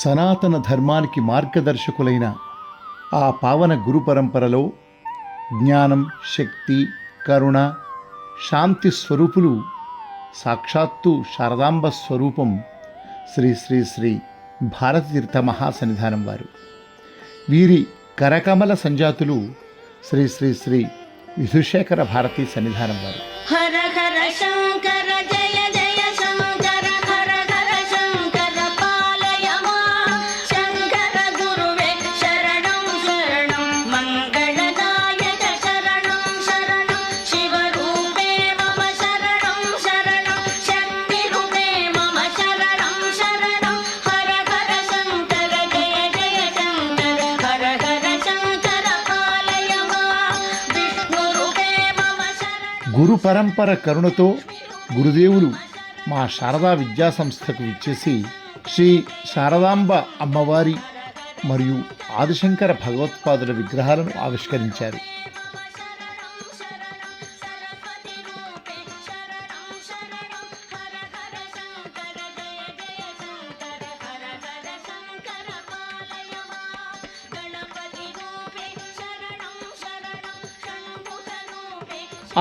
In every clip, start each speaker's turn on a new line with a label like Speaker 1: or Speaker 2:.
Speaker 1: సనాతన ధర్మానికి మార్గదర్శకులైన ఆ పావన గురు పరంపరలో జ్ఞానం, శక్తి, కరుణ, శాంతి స్వరూపులు సాక్షాత్తు శారదాంబ స్వరూపం శ్రీ శ్రీ శ్రీ భారతీతీర్థ మహాసన్నిధానం వారు. వీరి కరకమల సంజాతులు శ్రీ శ్రీ శ్రీ విధుశేఖర భారతీ సన్నిధానం వారు.
Speaker 2: హర హర శంకర జయ జయ శంకర హర హర శంకర పాలయ మాం శంకర గురువే శరణం శరణం మంగళదాయక శరణం శరణం శివరూపే మమ శరణం శరణం శక్తి రూపే మమ శరణం శరణం హర హర శంకర జయ జయ శంకర హర హర శంకర పాలయ మాం విష్ణు రూపే మమ శరణం.
Speaker 1: గురు పరంపర కరుణతో గురుదేవులు మా శారదా విద్యా సంస్థకు ఇచ్చేసి శ్రీ శారదాంబ అమ్మవారి మరియు ఆదిశంకర భగవత్పాదుల విగ్రహాలను ఆవిష్కరించారు.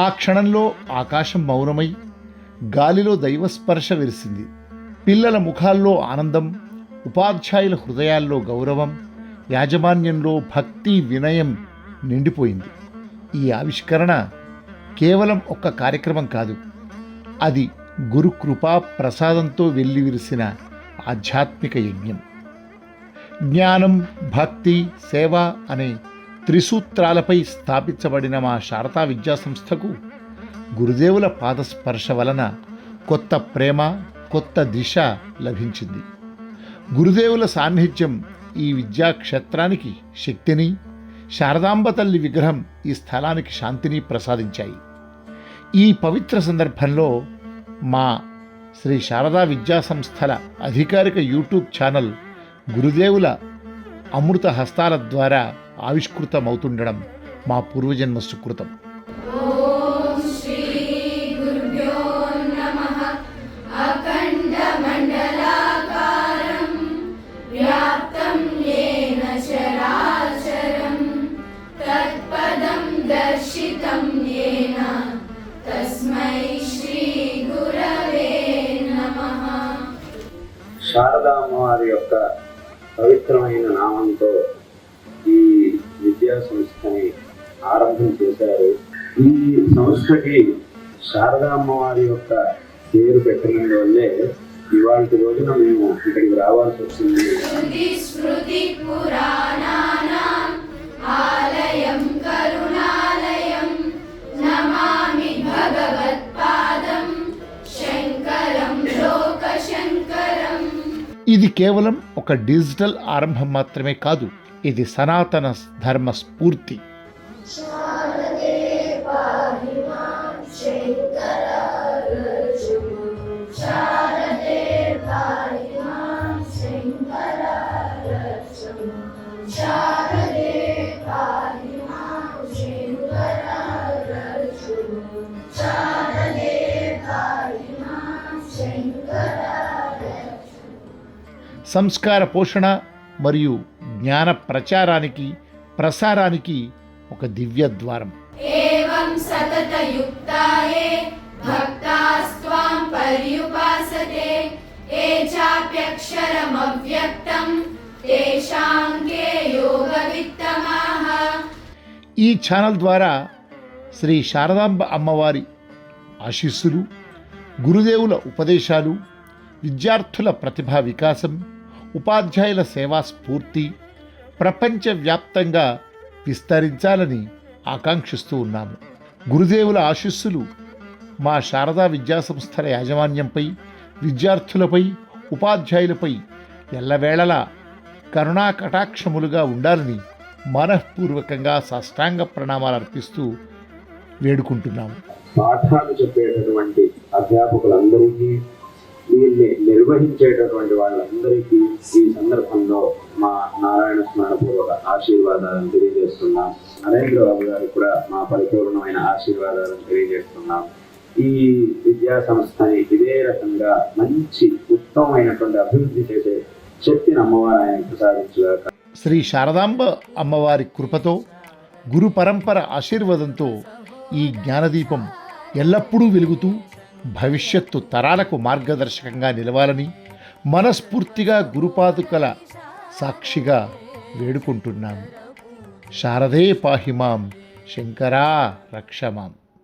Speaker 1: ఆ క్షణంలో ఆకాశం మౌనమై గాలిలో దైవస్పర్శ విరిసింది. పిల్లల ముఖాల్లో ఆనందం, ఉపాధ్యాయుల హృదయాల్లో గౌరవం, యాజమాన్యంలో భక్తి, వినయం నిండిపోయింది. ఈ ఆవిష్కరణ కేవలం ఒక్క కార్యక్రమం కాదు, అది గురు కృపా ప్రసాదంతో వెల్లివిరిసిన ఆధ్యాత్మిక యజ్ఞం. జ్ఞానం, భక్తి, సేవ అనే త్రిసూత్రాలపై స్థాపించబడిన మా శారదా విద్యా సంస్థకు గురుదేవుల పాదస్పర్శ వలన కొత్త ప్రేమ, కొత్త దిశ లభించింది. గురుదేవుల సాన్నిధ్యం ఈ విద్యాక్షేత్రానికి శక్తిని, శారదాంబ తల్లి విగ్రహం ఈ స్థలానికి శాంతిని ప్రసాదించాయి. ఈ పవిత్ర సందర్భంలో మా శ్రీ శారదా విద్యా సంస్థల అధికారిక యూట్యూబ్ ఛానల్ గురుదేవుల అమృత హస్తాల ద్వారా ఆవిష్కృతమవుతుండడం మా పూర్వజన్మ సుకృతం.
Speaker 3: ఓం శ్రీ గురుభ్యో నమః. అఖండ మండలాకారం వ్యాప్తం యేన చరాచరం తత్పదం దర్శితం యేన తస్మై శ్రీ గురవే నమః.
Speaker 4: శారదా అమ్మవారి యొక్క పవిత్రమైన నామంతో ఈ విద్యా సంస్థని ఆరంభం చేశారు. ఈ సంస్థకి శారదా అమ్మవారి యొక్క పేరు పెట్టడం వల్లే ఇవాళ రోజున మేము ఇక్కడికి రావాల్సి వచ్చింది.
Speaker 3: స్మృతి పురాణానాం ఆలయం కరుణాలయం నమామి భగవత్పాదం శంకరం లోకశంకరం.
Speaker 1: ఇది కేవలం ఒక డిజిటల్ ఆరంభం మాత్రమే కాదు, ఇది సనాతన ధర్మ స్ఫూర్తి. సంస్కార పోషణ మరియు జ్ఞాన ప్రచారానికి, ప్రసారానికి ఒక దివ్య ద్వారం.
Speaker 3: ఏవం సతతయుక్తాయే భక్తాస్త్వాం పర్యుపాసతే ఏ చాప్యక్షరమవ్యక్తం తేషాం కే యోగవిత్తమాః.
Speaker 1: ఈ ఛానల్ ద్వారా శ్రీ శారదాంబ అమ్మవారి ఆశీస్సులు, గురుదేవుల ఉపదేశాలు, విద్యార్థుల ప్రతిభా వికాసం, ఉపాధ్యాయుల సేవా స్ఫూర్తి ప్రపంచవ్యాప్తంగా విస్తరించాలని ఆకాంక్షిస్తూ ఉన్నాము. గురుదేవుల ఆశీస్సులు మా శారదా విద్యా సంస్థల యాజమాన్యంపై, విద్యార్థులపై, ఉపాధ్యాయులపై ఎల్లవేళలా కరుణా కటాక్షములుగా ఉండాలని మనఃపూర్వకంగా సాష్టాంగ ప్రణామాలు అర్పిస్తూ వేడుకుంటున్నాము.
Speaker 4: పాఠాలు చెప్పేటటువంటి అధ్యాపకులందరికీ, దీన్ని నిర్వహించేటటువంటి వాళ్ళందరికీ ఈ సందర్భంలో మా నారాయణ స్మరణపూర్వక ఆశీర్వాదాలను తెలియజేస్తున్నాం. నరేంద్రబాబు గారికి కూడా మా పరిపూర్ణమైన ఆశీర్వాదాలను తెలియజేస్తున్నాం. ఈ విద్యా సంస్థని ఇదే రకంగా మంచి ఉత్తమమైనటువంటి అభివృద్ధి చేసే శక్తిని అమ్మవారు ఆయన ప్రసాదించగాక.
Speaker 1: శ్రీ శారదాంబ అమ్మవారి కృపతో, గురు పరంపర ఆశీర్వాదంతో ఈ జ్ఞానదీపం ఎల్లప్పుడూ వెలుగుతూ భవిష్యత్తు తరాలకు మార్గదర్శకంగా నిలవాలని మనస్ఫూర్తిగా గురుపాదుకల సాక్షిగా వేడుకుంటున్నాము. శారదే పాహిమాం, శంకరా రక్షమాం.